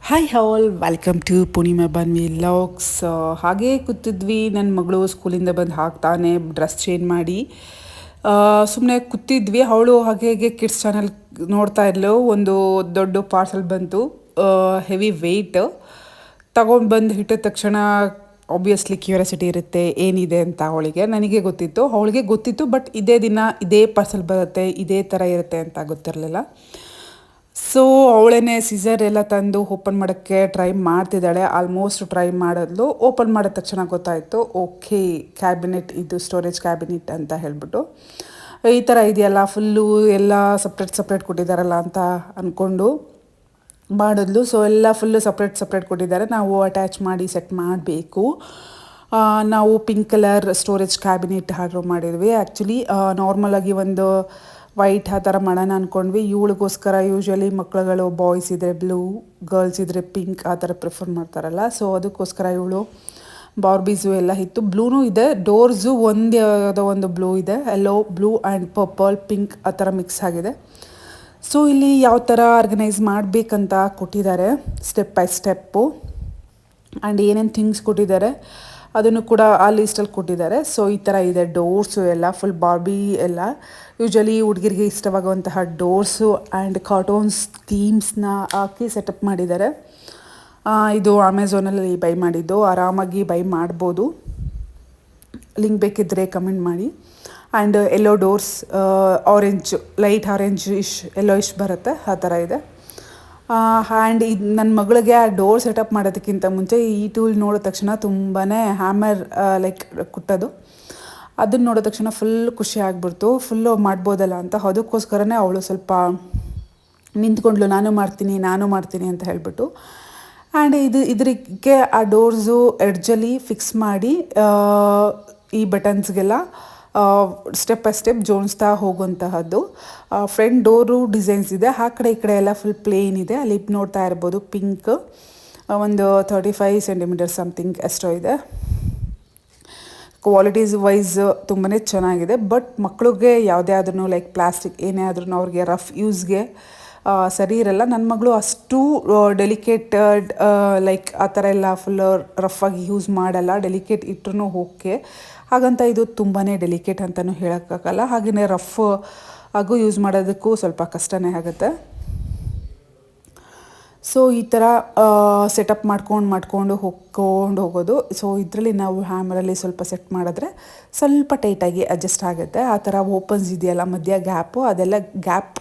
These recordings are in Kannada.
Hi all welcome to Purnima ಬನ್ವಿ ಲಾಗ್ಸ್. ಹಾಗೇ ಕೂತಿದ್ವಿ, ನನ್ನ ಮಗಳು ಸ್ಕೂಲಿಂದ ಬಂದು ಹಾಕ್ತಾನೆ ಡ್ರೆಸ್ ಚೇಂಜ್ ಮಾಡಿ ಸುಮ್ಮನೆ ಕೂತಿದ್ವಿ. ಅವಳು ಹಾಗೆ ಹೇಗೆ ಕಿಡ್ಸ್ ಚಾನಲ್ ನೋಡ್ತಾ ಇದ್ಲು. ಒಂದು ದೊಡ್ಡ ಪಾರ್ಸಲ್ ಬಂತು, ಹೆವಿ ವೆಯ್ಟ್. ತಗೊಂಡು ಬಂದು ಇಟ್ಟಿದ ತಕ್ಷಣ ಆಬ್ವಿಯಸ್ಲಿ ಕ್ಯೂರಿಯಾಸಿಟಿ ಇರುತ್ತೆ ಏನಿದೆ ಅಂತ. ನನಗೆ ಗೊತ್ತಿತ್ತು, ಅವಳಿಗೆ ಗೊತ್ತಿತ್ತು, ಬಟ್ ಇದೇ ದಿನ ಇದೇ ಪಾರ್ಸಲ್ ಬರುತ್ತೆ, ಇದೇ ಥರ ಇರುತ್ತೆ ಅಂತ ಗೊತ್ತಿರಲಿಲ್ಲ. ಸೊ ಅವಳೇನೆ ಸಿಸರ್ ಎಲ್ಲ ತಂದು ಓಪನ್ ಮಾಡೋಕ್ಕೆ ಟ್ರೈ ಮಾಡ್ತಿದ್ದಾಳೆ. ಆಲ್ಮೋಸ್ಟ್ ಟ್ರೈ ಮಾಡಿದ್ಲು. ಓಪನ್ ಮಾಡಿದ ತಕ್ಷಣ ಗೊತ್ತಾಯಿತು, ಓಕೆ ಕ್ಯಾಬಿನೆಟ್, ಇದು ಸ್ಟೋರೇಜ್ ಕ್ಯಾಬಿನೆಟ್ ಅಂತ ಹೇಳಿಬಿಟ್ಟು. ಈ ಥರ ಇದೆಯಲ್ಲ, ಫುಲ್ಲು ಎಲ್ಲ ಸಪ್ರೇಟ್ ಕೊಟ್ಟಿದ್ದಾರಲ್ಲ ಅಂತ ಅಂದ್ಕೊಂಡು ಮಾಡಿದ್ಲು. ಸೊ ಎಲ್ಲ ಫುಲ್ಲು ಸಪ್ರೇಟ್ ಕೊಟ್ಟಿದ್ದಾರೆ. ನಾವು ಅಟ್ಯಾಚ್ ಮಾಡಿ ಸೆಟ್ ಮಾಡಬೇಕು. ನಾವು pink colour storage cabinet order ಮಾಡಿದ್ವಿ. ಆ್ಯಕ್ಚುಲಿ ನಾರ್ಮಲಾಗಿ ಒಂದು ವೈಟ್ ಆ ಥರ ಮಾಡೋಣ ಅಂದ್ಕೊಂಡ್ವಿ. ಇವಳಿಗೋಸ್ಕರ ಯೂಶ್ವಲಿ ಮಕ್ಕಳುಗಳು ಬಾಯ್ಸ್ ಇದ್ದರೆ ಬ್ಲೂ, ಗರ್ಲ್ಸ್ ಇದ್ದರೆ ಪಿಂಕ್ ಆ ಥರ ಪ್ರಿಫರ್ ಮಾಡ್ತಾರಲ್ಲ. ಸೊ ಅದಕ್ಕೋಸ್ಕರ ಇವಳು ಬಾರ್ಬೀಸು ಎಲ್ಲ ಇತ್ತು. ಬ್ಲೂನೂ ಇದೆ, ಡೋರ್ಸು ಯಾವುದೋ ಒಂದು ಬ್ಲೂ ಇದೆ, ಎಲ್ಲೋ ಬ್ಲೂ ಆ್ಯಂಡ್ ಪರ್ಪಲ್ ಪಿಂಕ್ ಆ ಥರ ಮಿಕ್ಸ್ ಆಗಿದೆ. ಸೊ ಇಲ್ಲಿ ಯಾವ ಥರ ಆರ್ಗನೈಸ್ ಮಾಡಬೇಕಂತ ಕೊಟ್ಟಿದ್ದಾರೆ, ಸ್ಟೆಪ್ ಬೈ ಸ್ಟೆಪ್ಪು. ಆ್ಯಂಡ್ ಏನೇನು ಥಿಂಗ್ಸ್ ಕೊಟ್ಟಿದ್ದಾರೆ ಅದನ್ನು ಕೂಡ ಆ ಲೀಸ್ಟಲ್ಲಿ ಕೊಟ್ಟಿದ್ದಾರೆ. ಸೊ ಈ ಥರ ಇದೆ ಡೋರ್ಸು ಎಲ್ಲ, ಫುಲ್ ಬಾರ್ಬಿ ಎಲ್ಲ. ಯೂಶ್ವಲಿ ಹುಡುಗಿರಿಗೆ ಇಷ್ಟವಾಗುವಂತಹ ಡೋರ್ಸು ಆ್ಯಂಡ್ ಕಾರ್ಟೂನ್ಸ್ ಥೀಮ್ಸ್ನ ಹಾಕಿ ಸೆಟಪ್ ಮಾಡಿದ್ದಾರೆ. ಇದು ಅಮೆಝಾನಲ್ಲಿ ಬೈ ಮಾಡಿದ್ದು, ಆರಾಮಾಗಿ ಬೈ ಮಾಡ್ಬೋದು. ಲಿಂಕ್ ಬೇಕಿದ್ದರೆ ಕಮೆಂಟ್ ಮಾಡಿ. And yellow doors, orange, light orange yellow ಬರುತ್ತೆ, ಆ ಥರ ಇದೆ. ಆ್ಯಂಡ್ ಇದು ನನ್ನ ಮಗಳಿಗೆ ಆ ಡೋರ್ ಸೆಟಪ್ ಮಾಡೋದಕ್ಕಿಂತ ಮುಂಚೆ ಈ ಟೂಲ್ ನೋಡಿದ ತಕ್ಷಣ ತುಂಬಾ ಹ್ಯಾಮರ್ ಲೈಕ್ ಕುಟ್ಟೋದು, ಅದನ್ನು ನೋಡಿದ ತಕ್ಷಣ ಫುಲ್ ಖುಷಿ ಆಗಿಬಿಡ್ತು. ಫುಲ್ಲು ಮಾಡ್ಬೋದಲ್ಲ ಅಂತ. ಅದಕ್ಕೋಸ್ಕರನೇ ಅವಳು ಸ್ವಲ್ಪ ನಿಂತ್ಕೊಂಡ್ಲು, ನಾನು ಮಾಡ್ತೀನಿ ಅಂತ ಹೇಳಿಬಿಟ್ಟು. ಆ್ಯಂಡ್ ಇದಕ್ಕೆ ಆ ಡೋರ್ಸು ಎಡ್ಜಲ್ಲಿ ಫಿಕ್ಸ್ ಮಾಡಿ ಈ ಬಟನ್ಸ್ಗೆಲ್ಲ ಸ್ಟೆಪ್ ಬೈ ಸ್ಟೆಪ್ ಜೋಡಿಸ್ತಾ ಹೋಗುವಂತಹದ್ದು. ಫ್ರಂಟ್ ಡೋರು ಡಿಸೈನ್ಸ್ ಇದೆ, ಆ ಕಡೆ ಈ ಕಡೆ ಎಲ್ಲ ಫುಲ್ ಪ್ಲೇನ್ ಇದೆ. ಅಲ್ಲಿ ನೋಡ್ತಾ ಇರ್ಬೋದು ಪಿಂಕ್, ಒಂದು 35 ಸೆಂಟಿಮೀಟರ್ ಸಮಥಿಂಗ್ ಎಷ್ಟೋ ಇದೆ. ಕ್ವಾಲಿಟೀಸ್ ವೈಸ್ ತುಂಬಾ ಚೆನ್ನಾಗಿದೆ. ಬಟ್ ಮಕ್ಕಳಿಗೆ ಯಾವುದೇ ಆದ್ರೂ ಲೈಕ್ ಪ್ಲಾಸ್ಟಿಕ್ ಏನೇ ಆದ್ರೂ ಅವ್ರಿಗೆ ರಫ್ ಯೂಸ್ಗೆ ಸರಿ ಇರಲ್ಲ. ನನ್ನ ಮಗಳು ಅಷ್ಟು ಡೆಲಿಕೇಟೆಡ್ ಲೈಕ್ ಆ ಥರ ಎಲ್ಲ ಫುಲ್ ರಫಾಗಿ ಯೂಸ್ ಮಾಡಲ್ಲ. ಡೆಲಿಕೇಟ್ ಇಟ್ಟರೂ ಓಕೆ, ಹಾಗಂತ ಇದು ತುಂಬಾ ಡೆಲಿಕೇಟ್ ಅಂತಲೂ ಹೇಳೋಕ್ಕಾಗಲ್ಲ. ಹಾಗೆಯೇ ರಫ್ ಆಗೂ ಯೂಸ್ ಮಾಡೋದಕ್ಕೂ ಸ್ವಲ್ಪ ಕಷ್ಟನೇ ಆಗುತ್ತೆ. ಸೊ ಈ ಥರ ಸೆಟಪ್ ಮಾಡ್ಕೊಂಡು ಹೋಗೋದು. ಸೊ ಇದರಲ್ಲಿ ನಾವು ಹ್ಯಾಮರಲ್ಲಿ ಸ್ವಲ್ಪ ಸೆಟ್ ಮಾಡಿದ್ರೆ ಸ್ವಲ್ಪ ಟೈಟಾಗಿ ಅಡ್ಜಸ್ಟ್ ಆಗುತ್ತೆ. ಆ ಥರ ಓಪನ್ಸ್ ಇದೆಯಲ್ಲ ಮಧ್ಯ ಗ್ಯಾಪು, ಅದೆಲ್ಲ ಗ್ಯಾಪ್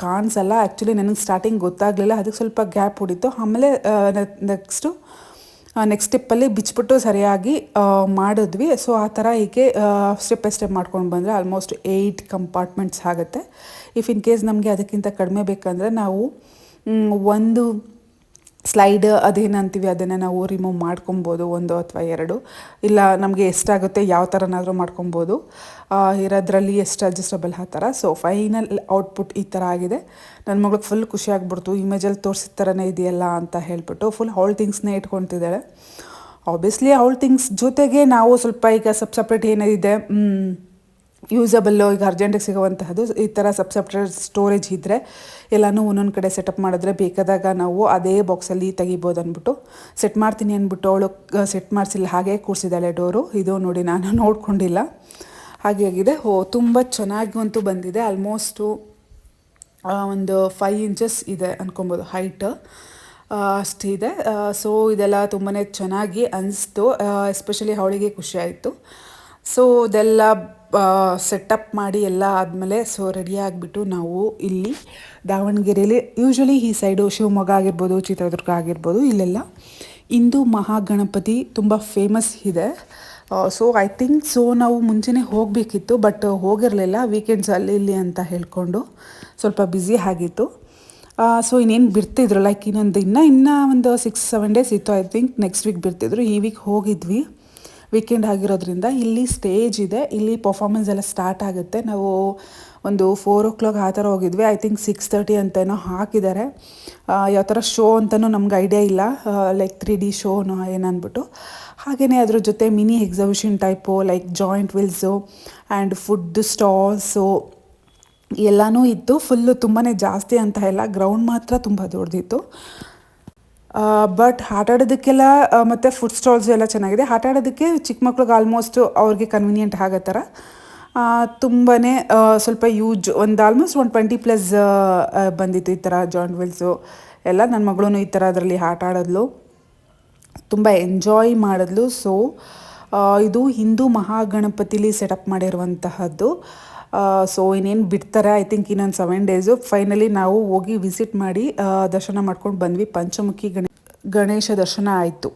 ಕಾಣಿಸಲ್ಲ. ಆ್ಯಕ್ಚುಲಿ ನನಗೆ ಸ್ಟಾರ್ಟಿಂಗ್ ಗೊತ್ತಾಗಲಿಲ್ಲ, ಅದಕ್ಕೆ ಸ್ವಲ್ಪ ಗ್ಯಾಪ್ ಹೊಡಿತು. ಆಮೇಲೆ ನೆಕ್ಸ್ಟ್ ಸ್ಟೆಪ್ಪಲ್ಲಿ ಬಿಚ್ಚಿಬಿಟ್ಟು ಸರಿಯಾಗಿ ಮಾಡಿದ್ವಿ. ಸೊ ಆ ಥರ ಹೀಗೆ ಸ್ಟೆಪ್ ಬೈ ಸ್ಟೆಪ್ ಮಾಡ್ಕೊಂಡು ಬಂದರೆ ಆಲ್ಮೋಸ್ಟ್ 8 ಕಂಪಾರ್ಟ್ಮೆಂಟ್ಸ್ ಆಗುತ್ತೆ. ಇಫ್ ಇನ್ ಕೇಸ್ ನಮಗೆ ಅದಕ್ಕಿಂತ ಕಡಿಮೆ ಬೇಕಂದರೆ ನಾವು ಒಂದು ಸ್ಲೈಡ್ ಅದೇನಂತೀವಿ ಅದನ್ನು ನಾವು ರಿಮೂವ್ ಮಾಡ್ಕೊಬೋದು, 1 ಅಥವಾ 2, ಇಲ್ಲ ನಮಗೆ ಎಷ್ಟಾಗುತ್ತೆ ಯಾವ ಥರನಾದರೂ ಮಾಡ್ಕೊಬೋದು. ಇರೋದ್ರಲ್ಲಿ ಎಷ್ಟು ಅಡ್ಜಸ್ಟಬಲ್ ಆ ಥರ. ಸೊ ಫೈನಲ್ ಔಟ್ಪುಟ್ ಈ ಥರ ಆಗಿದೆ. ನನ್ನ ಮಗಳಿಗೆ ಫುಲ್ ಖುಷಿ ಆಗ್ಬಿಡ್ತು, ಇಮೇಜಲ್ಲಿ ತೋರಿಸಿದ ಥರನೇ ಇದೆಯಲ್ಲ ಅಂತ ಹೇಳ್ಬಿಟ್ಟು. ಫುಲ್ ಅವಳ ಥಿಂಗ್ಸ್ನೇ ಇಟ್ಕೊತಿದ್ದಾಳೆ. ಆಬ್ವಿಯಸ್ಲಿ ಅವಳ ಥಿಂಗ್ಸ್ ಜೊತೆಗೆ ನಾವು ಸ್ವಲ್ಪ ಈಗ ಸಪ್ರೇಟ್ ಏನಿದೆ ಯೂಸಬಲ್ಲು, ಈಗ ಅರ್ಜೆಂಟಿಗೆ ಸಿಗುವಂತಹದ್ದು, ಈ ಥರ ಸಪ್ರೇಟ್ ಸ್ಟೋರೇಜ್ ಇದ್ದರೆ ಎಲ್ಲನೂ ಒಂದೊಂದು ಕಡೆ ಸೆಟಪ್ ಮಾಡಿದ್ರೆ ಬೇಕಾದಾಗ ನಾವು ಅದೇ ಬಾಕ್ಸಲ್ಲಿ ತೆಗಿಬೋದು ಅಂದ್ಬಿಟ್ಟು ಸೆಟ್ ಮಾಡ್ತೀನಿ ಅಂದ್ಬಿಟ್ಟು ಅವಳು ಸೆಟ್ ಮಾಡಿಸಿಲ್ಲ, ಹಾಗೆ ಕೂರಿಸಿದ್ದಾಳೆ ಡೋರು. ಇದು ನೋಡಿ, ನಾನು ನೋಡ್ಕೊಂಡಿಲ್ಲ, ಹಾಗೆ ಆಗಿದೆ. ತುಂಬ ಚೆನ್ನಾಗಂತೂ ಬಂದಿದೆ. ಆಲ್ಮೋಸ್ಟು ಒಂದು 5 ಇಂಚಸ್ ಇದೆ ಅನ್ಕೊಬೋದು ಹೈಟ್, ಅಷ್ಟಿದೆ. ಸೊ ಇದೆಲ್ಲ ತುಂಬಾ ಚೆನ್ನಾಗಿ ಅನಿಸ್ತು. ಎಸ್ಪೆಷಲಿ ಅವಳಿಗೆ ಖುಷಿ ಆಯಿತು. ಸೊ ಇದೆಲ್ಲ ಸೆಟಪ್ ಮಾಡಿ ಎಲ್ಲ ಆದಮೇಲೆ ಸೊ ರೆಡಿ ಆಗಿಬಿಟ್ಟು ನಾವು ಇಲ್ಲಿ ದಾವಣಗೆರೆಯಲ್ಲಿ, ಯೂಶ್ವಲಿ ಈ ಸೈಡು ಶಿವಮೊಗ್ಗ ಆಗಿರ್ಬೋದು, ಚಿತ್ರದುರ್ಗ ಆಗಿರ್ಬೋದು, ಇಲ್ಲೆಲ್ಲ ಹಿಂದೂ ಮಹಾಗಣಪತಿ ತುಂಬ ಫೇಮಸ್ ಇದೆ. ಸೊ ಐ ಥಿಂಕ್ ಸೊ ನಾವು ಮುಂಚೆನೇ ಹೋಗಬೇಕಿತ್ತು, ಬಟ್ ಹೋಗಿರಲಿಲ್ಲ. ವೀಕೆಂಡ್ಸ್ ಅಲ್ಲಿ ಇಲ್ಲಿ ಅಂತ ಹೇಳ್ಕೊಂಡು ಸ್ವಲ್ಪ ಬ್ಯುಸಿ ಆಗಿತ್ತು. ಸೊ ಇನ್ನೇನು ಬಿಡ್ತಿದ್ರು, ಲೈಕ್ ಇನ್ನೂ ಒಂದು 6-7 ಡೇಸ್ ಇತ್ತು. ಐ ಥಿಂಕ್ ನೆಕ್ಸ್ಟ್ ವೀಕ್ ಬಿಡ್ತಿದ್ರು. ಈ ವೀಕ್ ಹೋಗಿದ್ವಿ, ವೀಕೆಂಡ್ ಆಗಿರೋದ್ರಿಂದ. ಇಲ್ಲಿ ಸ್ಟೇಜ್ ಇದೆ, ಇಲ್ಲಿ ಪರ್ಫಾರ್ಮೆನ್ಸ್ ಎಲ್ಲ ಸ್ಟಾರ್ಟ್ ಆಗುತ್ತೆ. ನಾವು ಒಂದು 4 o'clock ಆ ಥರ ಹೋಗಿದ್ವಿ. ಐ ಥಿಂಕ್ 6:30 ಅಂತೇನೋ ಹಾಕಿದ್ದಾರೆ. ಯಾವ ಥರ ಶೋ ಅಂತಲೂ ನಮ್ಗೆ ಐಡಿಯಾ ಇಲ್ಲ, ಲೈಕ್ 3D ಶೋನೋ ಏನನ್ಬಿಟ್ಟು. ಹಾಗೆಯೇ ಅದ್ರ ಜೊತೆ mini exhibition type, like giant wheels and food stalls ಎಲ್ಲನೂ ಇತ್ತು. ಫುಲ್ಲು ತುಂಬಾ ಜಾಸ್ತಿ ಅಂತ ಇಲ್ಲ, ಗ್ರೌಂಡ್ ಮಾತ್ರ ತುಂಬ ದೊಡ್ಡದಿತ್ತು. ಬಟ್ ಆಟ ಆಡೋದಕ್ಕೆಲ್ಲ ಮತ್ತು ಫುಡ್ ಸ್ಟಾಲ್ಸ್ ಎಲ್ಲ ಚೆನ್ನಾಗಿದೆ. ಆಟ ಆಡೋದಕ್ಕೆ ಚಿಕ್ಕ ಮಕ್ಳಿಗೆ ಆಲ್ಮೋಸ್ಟ್ ಅವ್ರಿಗೆ ಕನ್ವೀನಿಯೆಂಟ್ ಆಗೋ ಥರ ತುಂಬಾ ಸ್ವಲ್ಪ ಯೂಜ್ ಒಂದು ಆಲ್ಮೋಸ್ಟ್ 120+ ಬಂದಿತ್ತು ಈ ಥರ ಜಾಯಿಂಟ್ ವೀಲ್ಸು ಎಲ್ಲ. ನನ್ನ ಮಗಳೂ ಈ ಥರ ಅದರಲ್ಲಿ ಆಟ ಆಡಿದ್ಲು, ತುಂಬ ಎಂಜಾಯ್ ಮಾಡಿದ್ಲು. ಸೊ ಇದು ಹಿಂದೂ ಮಹಾಗಣಪತಿಲಿ ಸೆಟಪ್ ಮಾಡಿರುವಂತಹದ್ದು. ಸೊ ಇನ್ನೇನು ಬಿಡ್ತಾರೆ ಐ ಥಿಂಕ್ ಇನ್ನೊಂದು 7 ಡೇಸು. ಫೈನಲಿ ನಾವು ಹೋಗಿ ವಿಸಿಟ್ ಮಾಡಿ ದರ್ಶನ ಮಾಡ್ಕೊಂಡು ಬಂದ್ವಿ. ಪಂಚಮುಖಿ ಗಣೇಶ ದರ್ಶನ ಆಯಿತು.